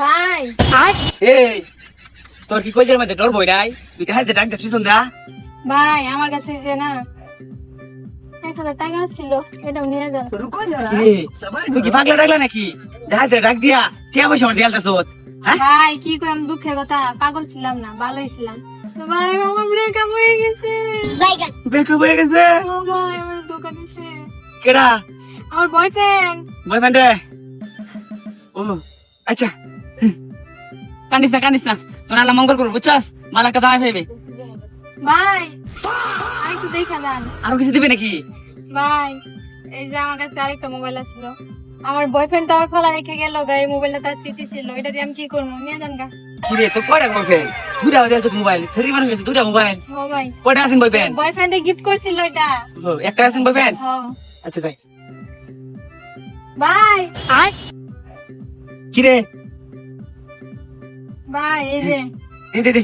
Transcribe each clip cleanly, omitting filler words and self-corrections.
ভাই এই তোর কি কইজের মধ্যে ডর বই নাই? তুই কাছে ডাক দিছিস সন্ধ্যা? ভাই আমার কাছে যে না 1,000 টাকা ছিল, এটা নিয়ে যান। তুই কি পাগলা ডাকলা নাকি? ডাক দিয়া কে পয়সা আমার দিয়ালতাছ? হ্যাঁ ভাই কি কই, আমি দুঃখের কথা, পাগল ছিলাম না, ভালোই ছিলাম। তো ভাই আমার ব্রেকআপ হয়ে গেছে। ব্রেকআপ হয়ে গেছে? ও ভাই আমার ধোকা দিছে। কেডা? আমার বয়ফ্রেন্ড। বয়ফ্রেন্ড রে? ও আচ্ছা, কান্দিস না তোর আল্লাহ মঙ্গল করবো, বুঝছস? মালাকা দাঁড়ায় ফেলবে। ভাই আর একটু দেখা যান। আরো কিছু দিবে নাকি? ভাই এই যে আমার কাছে আরেকটা মোবাইল আছিল, আমার বয়ফ্রেন্ড তো আমার ফালা রেখে গেল গা, এই মোবাইলটা তার স্মৃতি ছিল, এটা দিয়ে আমি কি করবো, নিয়ে যান গা। কিরে তোর কয়টা বয়ফ্রেন্ড? দুটা দিয়েছ মোবাইল, সেরি মানুষ হয়েছে দুটা মোবাইল। ও ভাই কয়টা আছেন বয়ফ্রেন্ড? বয়ফ্রেন্ডে গিফট করছিল এটা। একটা আছেন বয়ফ্রেন্ড? হ্যাঁ আচ্ছা তাই ভাই। কিরে ভাই এই যে এই দে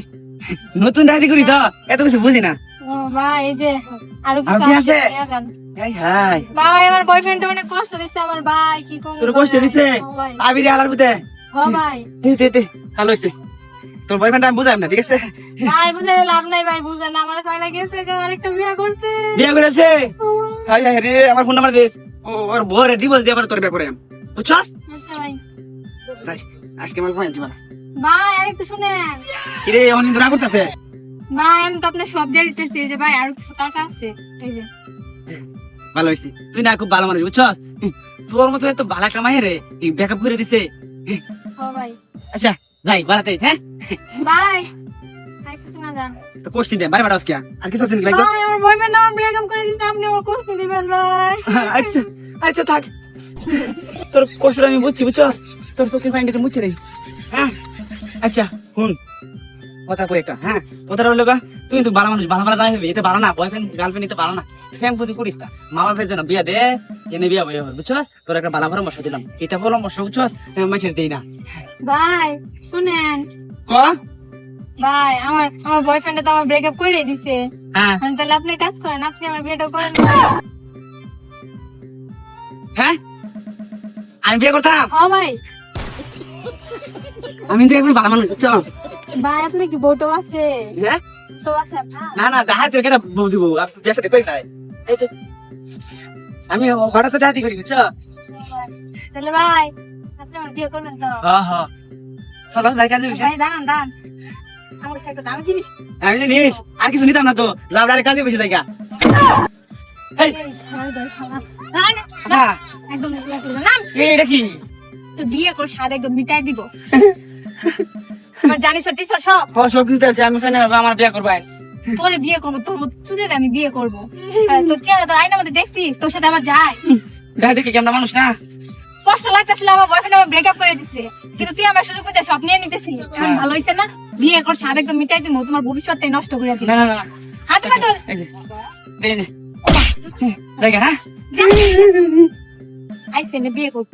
নতুন রাজি করি তো, এত কিছু বুঝি না। ও ভাই এই যে আরো আর কি আছে? নিয়ে যান। এই হাই ভাই আমার বয়ফ্রেন্ড অনেক কষ্ট দিচ্ছে আমার, ভাই কি করব। তোর কষ্ট দিছে? ভাই আবিরে আলার বুতে হ্যাঁ ভাই। দে ভালো হইছে। তোর বয়ফ্রেন্ড আমি বুঝাইম না, ঠিক আছে? ভাই বুঝে লাভ নাই, ভাই বুঝেন না, আমার চাইলে গেছে আরেকটা বিয়ে করতে। বিয়ে করেছে? হাই হাই রে, আমার ফোন নাম্বার দিস। ওর বউরে ডিভোর্স দিয়ে আবার তোর বিয়ে করে, বুঝছস? আচ্ছা ভাই। যাই আজকে আমার পয়েন্ট দিবা। ভাই আরেকটু শুনেন। কিরে অনিন্দ না করতেছে? ভাই আমি তো আপনার সব দিয়ে দিতেছি, এই যে ভাই আরো কিছু টাকা আছে, এই যে। ভালো হইছে, তুই না খুব ভালো মানুষ, বুঝছস? তোর মতো এত ভালো একটা মায়ের ব্যাকআপ করে দিছে। হ্যাঁ ভাই। আচ্ছা যাই বাড়াতে, হ্যাঁ? ভাই আরেকটু না যান। তো কোষ্টি দে, বারে বারে আজকে আর কিছু আছে নাকি? ভাই আমার বয়ফ্রেন্ড আমার ব্রেকআপ করে দিতে, আপনি আমার করতে দিবেন ভাই। আচ্ছা আচ্ছা থাক, তোর কষ্টটা আমি বুঝছি, বুঝছস? তোর চোখের পানিটা মুছে দেই, হ্যাঁ? আচ্ছা শুন কথা কই একটা, হ্যাঁ? কথাটা হলো গা, তুই তো ভালো মানুষ, ভালো ভালো দাঁড়াই এতে পারো না, বয়ফ্রেন্ড গার্লফ্রেন্ড নিতে পারো না, ফ্যান প্রতি করিস না। মামা ফের যেন বিয়া দে, এনে বিয়া বই হবে, বুঝছস? তোর একটা ভালো পরামর্শ দিলাম, এটা পরামর্শ, বুঝছস? মানুষের দেই না। ভাই শুনেন। ক ভাই আমার বয়ফ্রেন্ড তো আমার ব্রেকআপ করে দিছে, হ্যাঁ তাহলে আপনি কাজ করেন, আপনি আমার বিয়েটা করেন। হ্যাঁ আমি বিয়ে করতাম? হ্যাঁ ভাই। আমি তো এখন ভালো মানুষ, বুঝছো? ভাই আপনি কি বউটো আছে? হ্যাঁ তো আছে আপনার? না ডাহাতি কেন বউ দিব, আপনি বিয়ের সাথে করি নাই। এই যে আমি হঠাৎ ডাহাতি করি, বুঝছো? তাহলে ভাই আপনি আমার বিয়ে করবেন তো? হ্যাঁ চলো যাই কাজে বসে। ভাই দাঁড়ান আমার সাথে দামি জিনিস। আমি জানিস আর কিছু নিতাম না তো, লাভ ডাইরেক্ট কাজে বসে দেখা। এই না, একদম বিয়ে করবেন না। এটা কি? তো বিয়ে করে স্বাদ একদম মিটাই দিব। আমার জানিস সব সব কিছু আছে, আমি চাই না আমার বিয়ে করবো। তোরে বিয়ে করবো, তোর মতো চুলের আমি বিয়ে করবো। তোর চেহারা তোর আয়নার মধ্যে দেখছিস, তোর সাথে আমার যায়। গায়ে দেখে কেমন মানুষ না? কষ্ট লাগতেছিল, আমার বয়ফ্রেন্ড আমার ব্রেকআপ করে দিছে, কিন্তু তুই আমার সুযোগ পেতে সব নিয়ে নিতেছি। এখন ভালো হইছে না? বিয়ে কর, স্বাদ একদম মিটাই দিব, তোমার ভবিষ্যৎটাই নষ্ট করে দিবি। না হাত পা তোল। এই যে দেখা, হ্যাঁ আইসে বিয়ে করবো।